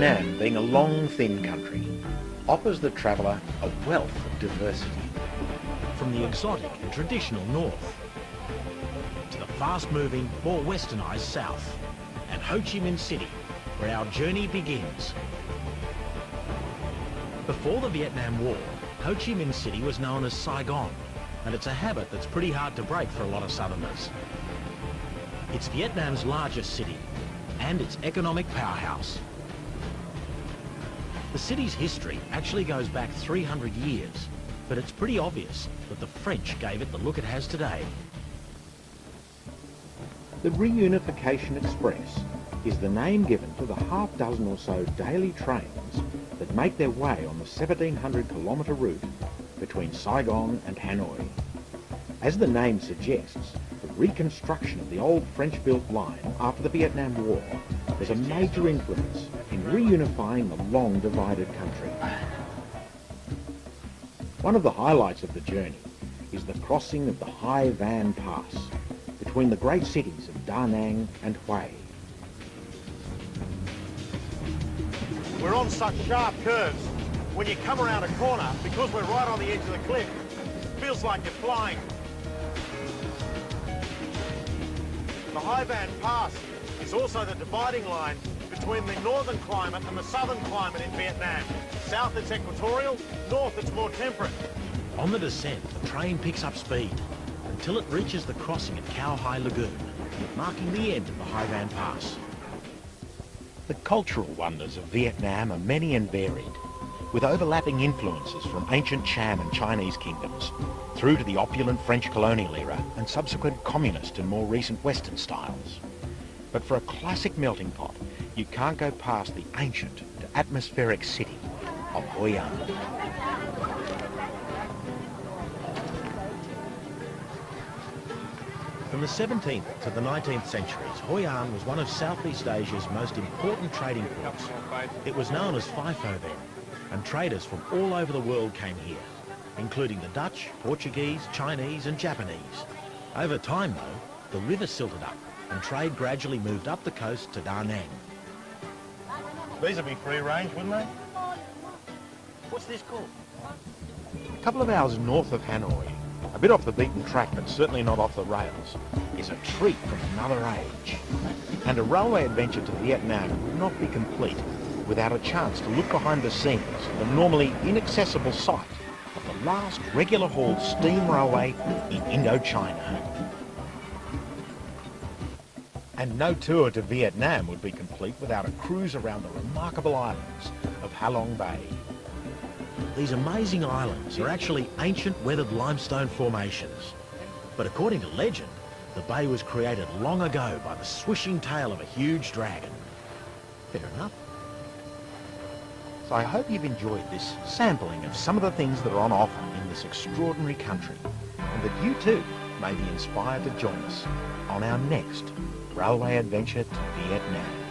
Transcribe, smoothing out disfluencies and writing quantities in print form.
Vietnam, being a long, thin country, offers the traveller a wealth of diversity. From the exotic and traditional north to the fast-moving, more westernised south and Ho Chi Minh City, where our journey begins. Before the Vietnam War, Ho Chi Minh City was known as Saigon, and it's a habit that's pretty hard to break for a lot of southerners. It's Vietnam's largest city and its economic powerhouse. The city's history actually goes back 300 years, but it's pretty obvious that the French gave it the look it has today. The Reunification Express is the name given to the half dozen or so daily trains that make their way on the 1,700 kilometre route between Saigon and Hanoi. As the name suggests, the reconstruction of the old French-built line after the Vietnam War was a major influence in reunifying the long divided country. One of the highlights of the journey is the crossing of the Hai Van Pass between the great cities of Da Nang and Hue. We're on such sharp curves. When you come around a corner, because we're right on the edge of the cliff, it feels like you're flying. The Hai Van Pass is also the dividing line between the northern climate and the southern climate in Vietnam. South it's equatorial, north it's more temperate. On the descent, the train picks up speed until it reaches the crossing at Cao Hai Lagoon, marking the end of the Hai Van Pass. The cultural wonders of Vietnam are many and varied, with overlapping influences from ancient Cham and Chinese kingdoms, through to the opulent French colonial era and subsequent communist and more recent Western styles. But for a classic melting pot, you can't go past the ancient to atmospheric city of Hoi An. From the 17th to the 19th centuries, Hoi An was one of Southeast Asia's most important trading ports. It was known as FIFO then, and traders from all over the world came here, including the Dutch, Portuguese, Chinese and Japanese. Over time though, the river silted up and trade gradually moved up the coast to Da Nang. These would be free range, wouldn't they? What's this called? A couple of hours north of Hanoi, a bit off the beaten track but certainly not off the rails, is a treat from another age. And a railway adventure to Vietnam would not be complete without a chance to look behind the scenes of the normally inaccessible site of the last regular haul steam railway in Indochina. And no tour to Vietnam would be complete without a cruise around the remarkable islands of Ha Long Bay. These amazing islands are actually ancient weathered limestone formations. But according to legend, the bay was created long ago by the swishing tail of a huge dragon. Fair enough. So I hope you've enjoyed this sampling of some of the things that are on offer in this extraordinary country, and that you too may be inspired to join us on our next railway adventure to Vietnam.